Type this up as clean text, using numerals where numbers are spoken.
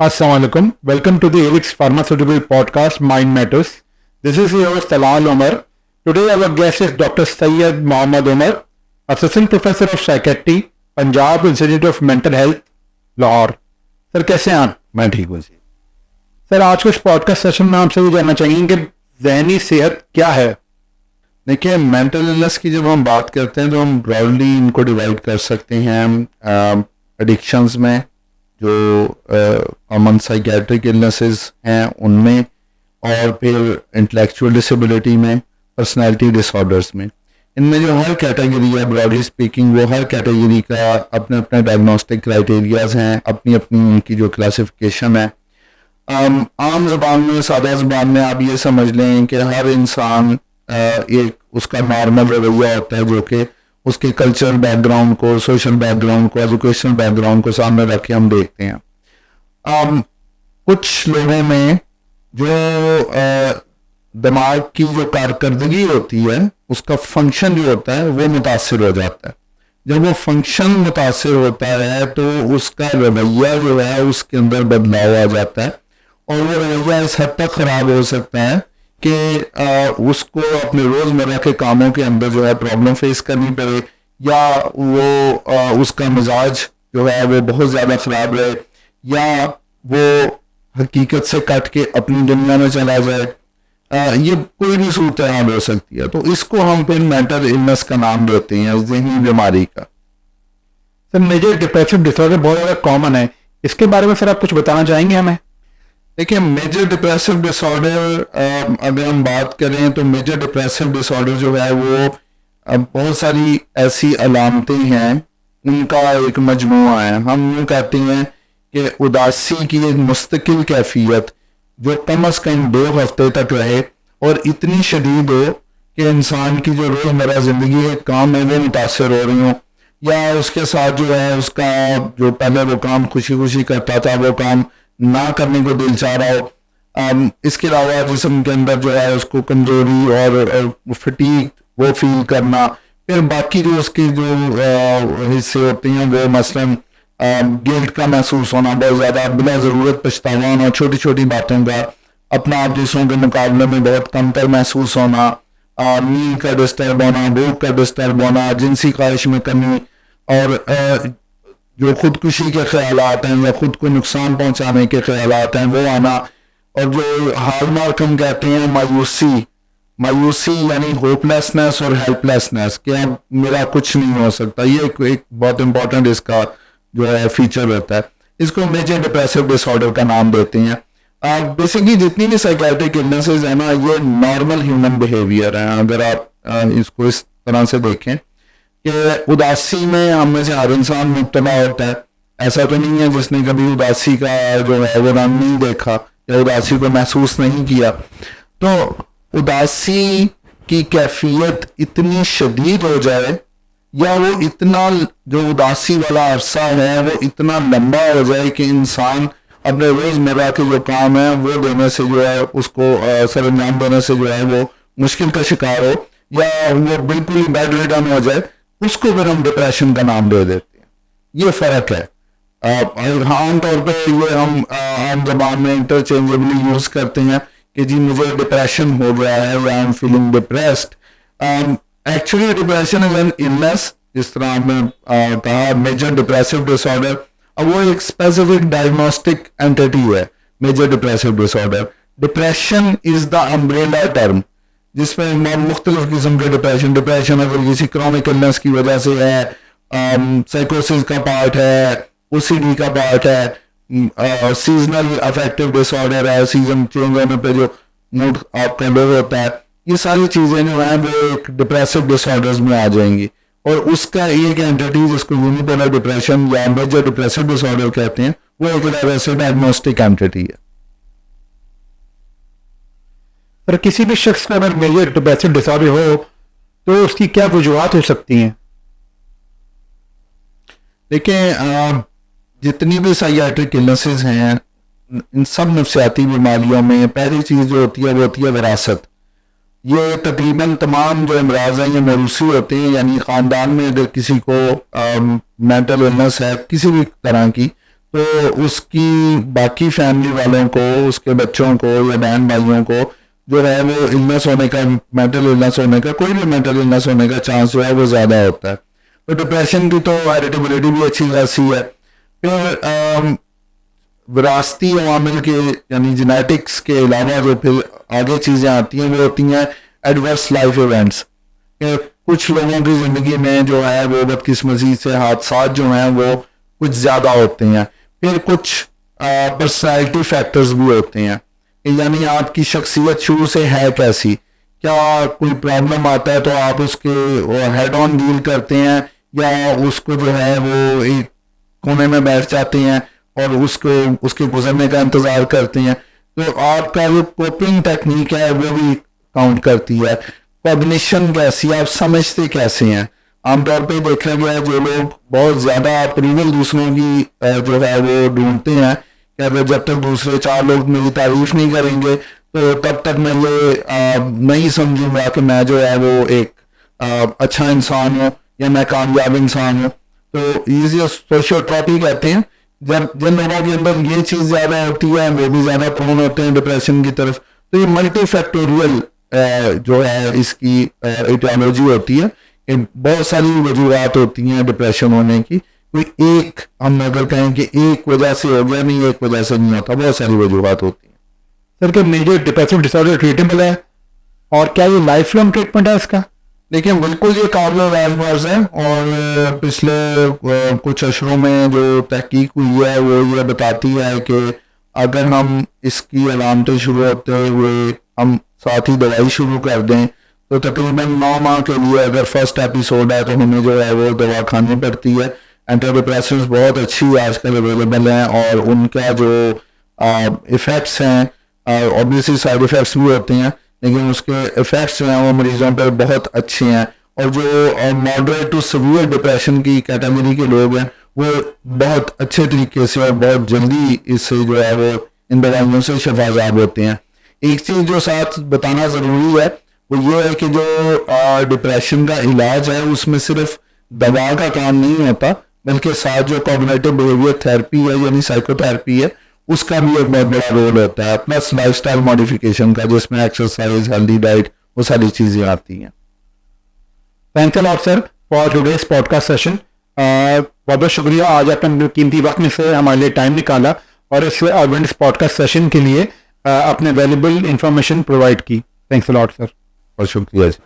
Assalamualaikum. Welcome to the Elix Pharmaceutical Podcast Mind Matters. This is your host Talal Omar. Today our guest is Dr. Syed Mohammad Omar, Assistant Professor of Psychiatry, Punjab Institute of Mental Health, Lahore. Sir कैसे हैं आप? मैं ठीक हूँ जी। Sir आज के इस podcast session में आपसे ये जानना चाहेंगे कि जहनी सेहत क्या है. देखिए, मेंटल इलनेस की जब हम बात करते हैं तो हम ब्रॉडली इनको डिवाइड कर सकते हैं एडिक्शंस में, जो कॉमन साइकेट्रिक इलनेसेस हैं उनमें, और फिर इंटेलेक्चुअल डिसेबिलिटी में, पर्सनालिटी डिसऑर्डर्स में. इनमें जो हर कैटेगरी है, ब्रॉडली स्पीकिंग, वो हर कैटेगरी का अपने अपने डायग्नोस्टिक क्राइटेरियाज हैं, अपनी अपनी उनकी जो क्लासिफिकेशन है. आम जबान में, सादा जबान में आप ये समझ लें कि हर इंसान एक उसका नॉर्मल रवैया होता है जो कि उसके कल्चरल बैकग्राउंड को, सोशल बैकग्राउंड को, एजुकेशनल बैकग्राउंड को सामने रख के हम देखते हैं. कुछ लोगों में जो दिमाग की जो कारकर्दगी होती है, उसका फंक्शन जो होता है वो मुतासिर हो जाता है. जब वो फंक्शन मुतासिर होता है तो उसका रवैया जो है उसके अंदर बदलाव आ जाता है, और वो रवैया इस हद तक खराब हो सकता है कि उसको अपने रोजमर्रा के कामों के अंदर जो है प्रॉब्लम फेस करनी पड़े, या वो उसका मिजाज जो है वो बहुत ज़्यादा खराब रहे, या वो हकीकत से कट के अपनी दुनिया में चला जाए. ये कोई भी सूरत हाल हो सकती है. तो इसको हम फिर मेंटल इलनेस का नाम देते हैं, ज़हनी बीमारी का. सर मेजर डिप्रेसिव डिसऑर्डर बहुत ज़्यादा कॉमन है, इसके बारे में सर आप कुछ बताना चाहेंगे हमें? देखिए, मेजर डिप्रेसिव डिसऑर्डर अगर हम बात करें तो मेजर डिप्रेसिव डिसऑर्डर जो है वो बहुत सारी ऐसी अलामतें हैं, उनका एक मजमूआ है. हम यूँ कहते हैं कि उदासी की एक मुस्तकिल कैफियत जो कम अज़ कम 2 हफ्ते तक रहे और इतनी शदीद हो कि इंसान की जो रोज़मर्रा ज़िंदगी है, काम है, वो मुतासर हो रही हो, या उसके साथ जो है उसका जो पहले वो काम खुशी खुशी करता था वो काम ना करने को दिल चाह रहा हो. इसके अलावा जिस्म के अंदर जो है उसको कमजोरी और फटीग वो फील करना. फिर बाकी जो उसके जो हिस्से होते हैं वो मसलन गिल्ट का महसूस होना, बहुत ज़्यादा बिना ज़रूरत पछतावा होना, छोटी छोटी बातों का अपना आप दूसरों के मुकाबले में बहुत कमतर महसूस होना, नींद का डिस्टर्ब होना, भूख का डिस्टर्ब होना, जिनसी ख्वाहिश में कमी, और जो खुदकुशी के ख्यालात हैं या खुद को नुकसान पहुंचाने के ख्यालात हैं वो आना. और जो हाल मार्क हम कहते हैं मायूसी, मायूसी यानी होपलेसनेस और हेल्पलेसनेस, कि अब मेरा कुछ नहीं हो सकता, ये एक बहुत इंपॉर्टेंट इसका जो है फीचर रहता है. इसको मेजर डिप्रेसिव डिसऑर्डर का नाम देते हैं. बेसिकली जितनी भी साइकेट्रिक इलनेसेस है ना, ये नॉर्मल ह्यूमन बिहेवियर है. अगर आप इसको इस तरह से देखें कि उदासी में हम में से हर इंसान मुब्तला होता है. ऐसा तो नहीं है जिसने कभी उदासी का जो है वो रंग नहीं देखा या उदासी को महसूस नहीं किया. तो उदासी की कैफियत इतनी शदीद हो जाए, या वो इतना जो उदासी वाला अरसा है वो इतना लंबा हो जाए कि इंसान अपने रोजमर्रा के जो काम है वो देने से जो है उसको सर अंजाम देने से जो है वो मुश्किल का शिकार हो, या वो बिल्कुल ही बेड रिडन हो जाए, उसको फिर हम डिप्रेशन का नाम दे देते हैं. ये फर्क है. आम तौर पर ये हम आम जबान में इंटरचेंजेबली यूज करते हैं कि जी मुझे डिप्रेशन हो गया है, I am feeling depressed. Actually depression is an illness, जिस तरह आपने कहा मेजर डिप्रेसिव डिसऑर्डर. अब वो एक स्पेसिफिक डायग्नोस्टिक एंटिटी है major depressive disorder. Depression is the umbrella term जिसमें मुख्तलिफ किस्म के डिप्रेशन अगर किसी क्रॉनिक इलनेस की वजह से है, साइकोसिस का पार्ट है, ओसीडी का पार्ट है, सीजनल अफेक्टिव डिसऑर्डर है, सीजन चेंज होने पे जो मूड आपका लो होता है, ये सारी चीज़ें जो हैं वो एक डिप्रेसिव डिसऑर्डर्स में आ जाएंगी. और उसका एक एंटिटी जिसको यूनिपोलर डिप्रेशन या मेजर डिप्रेसिव डिसऑर्डर कहते हैं, वो एक वैसे डायग्नोस्टिक एंटिटी है. सर किसी भी शख्स का अगर मेजर डिप्रेसिव डिसऑर्डर हो तो उसकी क्या वजूहत हो सकती हैं? देखिए, जितनी भी साइकियाट्रिक इलनेसेस हैं, इन सब नफ्सियाती बीमारियों में पहली चीज़ जो होती है वो होती है विरासत. ये तकरीबन तमाम जो अमराज हैं ये मौरूसी होते हैं, यानी ख़ानदान में अगर किसी को मेंटल इलनेस है किसी भी तरह की, तो उसकी बाकी फैमिली वालों को, उसके बच्चों को या बहन भाइयों को जो है वो इलनेस होने का, मेंटल इलनेस होने का, कोई भी मेंटल इलनेस होने का चांस जो है वो ज़्यादा होता है। तो डिप्रेशन की तो हेरिडिबिलिटी भी अच्छी खासी है। फिर विरासती अवामिल के यानी जेनेटिक्स के अलावा जो फिर आगे चीज़ें आती हैं वो होती हैं एडवर्स लाइफ इवेंट्स। कुछ लोगों की ज़िंदगी में जो है वो बदकिस्मती से हादसा जो हैं वो कुछ ज़्यादा होते हैं। फिर कुछ पर्सनैलिटी फैक्टर्स भी होते हैं, यानी आपकी शख्सियत शुरू से है कैसी, क्या कोई प्रॉब्लम आता है तो आप उसके हेड ऑन डील करते हैं या उसको जो है वो एक कोने में बैठ जाते हैं और उसके गुजरने का इंतजार करते हैं। तो आपका जो कोपिंग टेक्निक है वो भी काउंट करती है। कॉग्निशन कैसी, आप समझते कैसे हैं। आमतौर पे देखा गया है जो लोग बहुत ज्यादा अप्रूवल दूसरों की जो है वो ढूंढते हैं कि अगर जब तक दूसरे 4 लोग मेरी तारीफ नहीं करेंगे तो तब तक मैं ये नहीं समझूंगा कि मैं जो है वो एक अच्छा इंसान हूँ या मैं कामयाब इंसान हूँ। तो ये सोशियोट्रॉपी कहते हैं। जब जिन लोगों के अंदर ये चीज़ ज़्यादा होती है वो भी ज़्यादा प्रोन होते हैं डिप्रेशन की तरफ। तो ये मल्टी फैक्टोरियल जो है इसकी इटियोलॉजी होती है। बहुत सारी वजूहत होती हैं डिप्रेशन होने की। कोई एक हम अगर कहें कि एक वजह से हो गया, नहीं एक वजह से नहीं होता, बहुत सारी वजूहत होती हैं। सर क्या मेजर डिप्रेसिव डिसऑर्डर ट्रीटेबल है और क्या ये लाइफ लॉन्ग ट्रीटमेंट है इसका? देखिए बिल्कुल ये काबिल एडवांस है और पिछले कुछ अशरों में जो तहकीक हुई है वो ये बताती है कि अगर हम इसकी अलामतें शुरू होते हुए हम साथ ही दवाई शुरू कर दें तो तकरीबन 9 माह के लिए अगर फर्स्ट एपिसोड है तो हमें जो है वो दवा खानी पड़ती है। एंटीडिप्रेसेंट्स बहुत अच्छी आजकल अवेलेबल हैं और उनका जो इफ़ेक्ट्स हैं ऑब्वियसली साइड इफ़ेक्ट्स भी होते हैं लेकिन उसके इफ़ेक्ट्स जो हैं वो मरीजों पर बहुत अच्छे हैं। और जो मॉडरेट टू सीवियर डिप्रेशन की कैटेगरी के लोग हैं वो बहुत अच्छे तरीके से और बहुत जल्दी इससे जो है वो इन दवाइयों से शफायाब होते हैं। एक चीज़ जो साथ बताना ज़रूरी है वो ये है कि जो डिप्रेशन का इलाज है उसमें सिर्फ दवा का काम नहीं होता बल्कि साथ जो कॉग्निटिव बिहेवियर थेरेपी है यानी साइकोथेरेपी है उसका भी एक बहुत बड़ा रोल होता है, प्लस लाइफस्टाइल मॉडिफिकेशन का जिसमें एक्सरसाइज, हेल्दी डाइट, वो सारी चीज़ें आती हैं। Thanks a lot sir for today's podcast session. बहुत बहुत शुक्रिया, आज आपने कीमती वक्त में से हमारे लिए टाइम निकाला और इस पॉडकास्ट सेशन के लिए अपने वैल्यूबल इंफॉर्मेशन प्रोवाइड की। Thanks a lot sir. बहुत शुक्रिया जी।